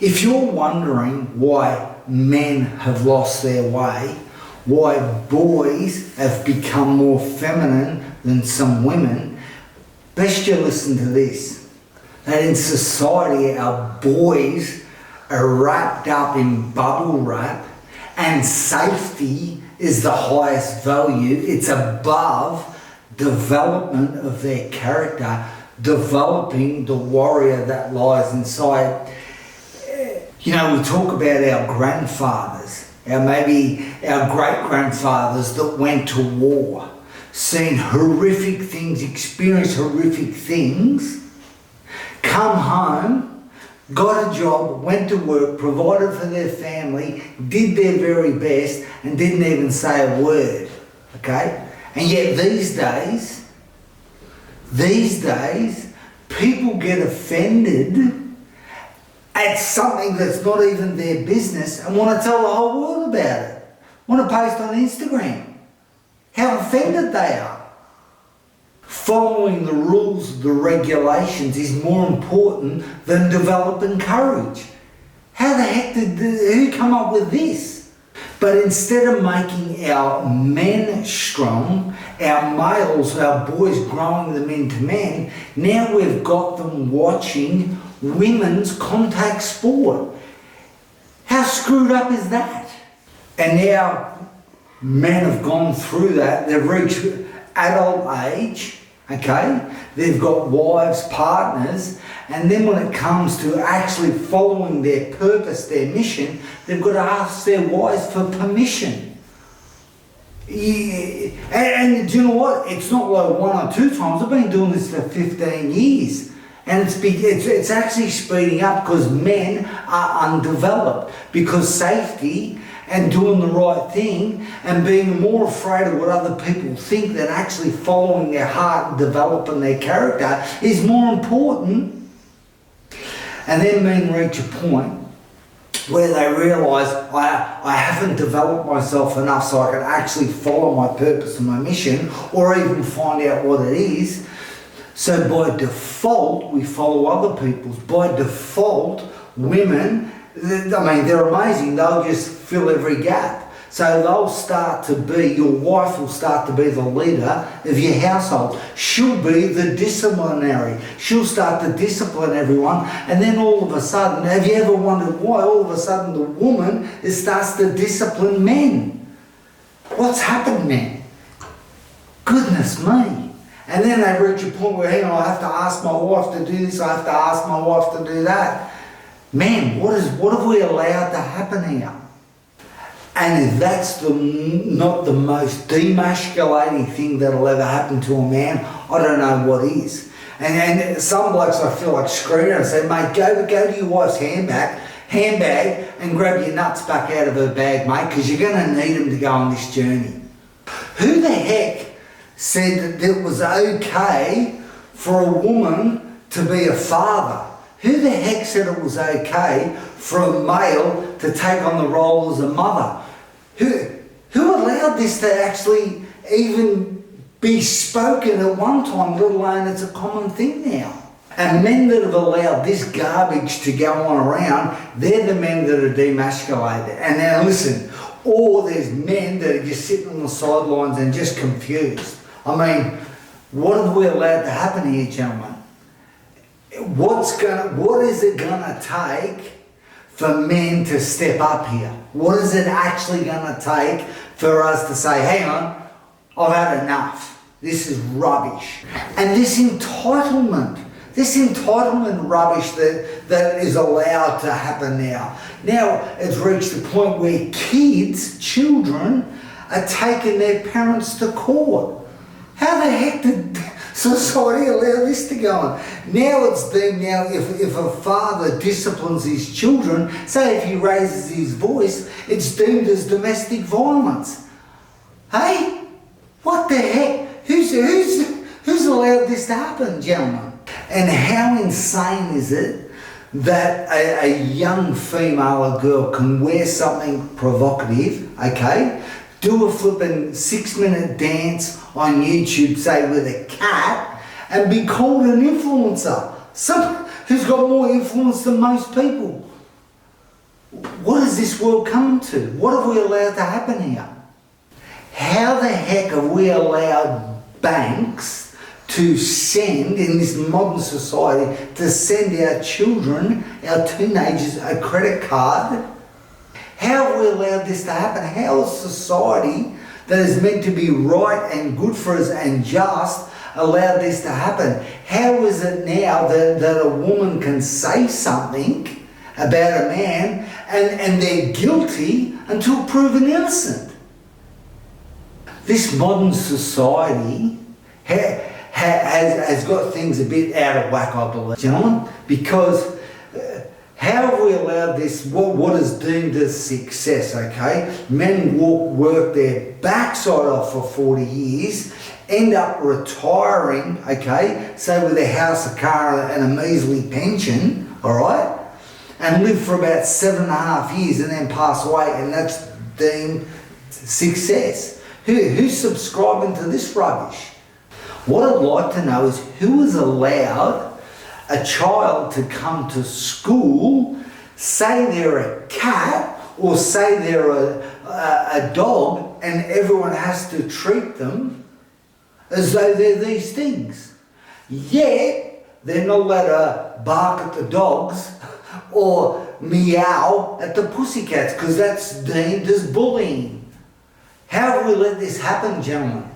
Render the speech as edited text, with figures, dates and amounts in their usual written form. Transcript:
If you're wondering why men have lost their way, why boys have become more feminine than some women, best you listen to this. That in society our boys are wrapped up in bubble wrap and safety is the highest value. It's above development of their character, developing the warrior that lies inside. You know, we talk about our grandfathers, maybe our great-grandfathers that went to war, seen horrific things, experienced horrific things, come home, got a job, went to work, provided for their family, did their very best, and didn't even say a word, okay? And yet these days, people get offended at something that's not even their business and want to tell the whole world about it. Want to post on Instagram how offended they are. Following the rules, the regulations is more important than developing courage. How the heck who come up with this? But instead of making our men strong, our males, our boys, growing them into men, now we've got them watching women's contact sport. How screwed up is that? And now men have gone through that, they've reached adult age, okay? They've got wives, partners, and then when it comes to actually following their purpose, their mission, they've got to ask their wives for permission. Yeah. And do you know what? It's not like one or two times. I've been doing this for 15 years. And it's actually speeding up because men are undeveloped, because safety and doing the right thing and being more afraid of what other people think than actually following their heart and developing their character is more important. And then men reach a point where they realise I haven't developed myself enough so I can actually follow my purpose and my mission, or even find out what it is. So by default, we follow other people's. By default, women, they're amazing. They'll just fill every gap. So they'll start to be, your wife will start to be the leader of your household. She'll be the disciplinary. She'll start to discipline everyone. And then all of a sudden, have you ever wondered why all of a sudden the woman starts to discipline men? What's happened, men? Goodness me. And then they reach a point where, hang on, I have to ask my wife to do this, I have to ask my wife to do that. Man, what have we allowed to happen here? And if that's not the most demasculating thing that'll ever happen to a man, I don't know what is. And some blokes, I feel like screaming and say, mate, go to your wife's handbag and grab your nuts back out of her bag, mate, because you're going to need them to go on this journey. Who the heck said that it was okay for a woman to be a father? Who the heck said it was okay for a male to take on the role as a mother? Who allowed this to actually even be spoken at one time, let alone it's a common thing now? And men that have allowed this garbage to go on around, they're the men that are demasculated. And now listen, or there's men that are just sitting on the sidelines and just confused. I mean, what have we allowed to happen here, gentlemen? What is it gonna take for men to step up here? What is it actually gonna take for us to say, hang on, I've had enough. This is rubbish. And this entitlement rubbish that is allowed to happen now. Now it's reached the point where children are taking their parents to court. How the heck did society allow this to go on? Now it's deemed if a father disciplines his children, say if he raises his voice, it's deemed as domestic violence. Hey? What the heck? Who's allowed this to happen, gentlemen? And how insane is it that a young female or girl can wear something provocative, okay? Do a flipping 6-minute dance on YouTube, say with a cat, and be called an influencer. Some who's got more influence than most people. what has this world come to? What have we allowed to happen here? How the heck have we allowed banks to send, in this modern society, to send our children, our teenagers, a credit card? How have we allowed this to happen? How is society that is meant to be right and good for us and just allowed this to happen? How is it now that a woman can say something about a man and they're guilty until proven innocent? This modern society has got things a bit out of whack, I believe, gentlemen, because how have we allowed this, what is deemed as success, okay? Men work their backside off for 40 years, end up retiring, okay, say with a house, a car, and a measly pension, all right, and live for about 7.5 years and then pass away, and that's deemed success. Who's subscribing to this rubbish? What I'd like to know is who has allowed a child to come to school, say they're a cat or say they're a dog, and everyone has to treat them as though they're these things. Yet they're not allowed to bark at the dogs or meow at the pussycats because that's deemed as bullying. How have we let this happen, gentlemen?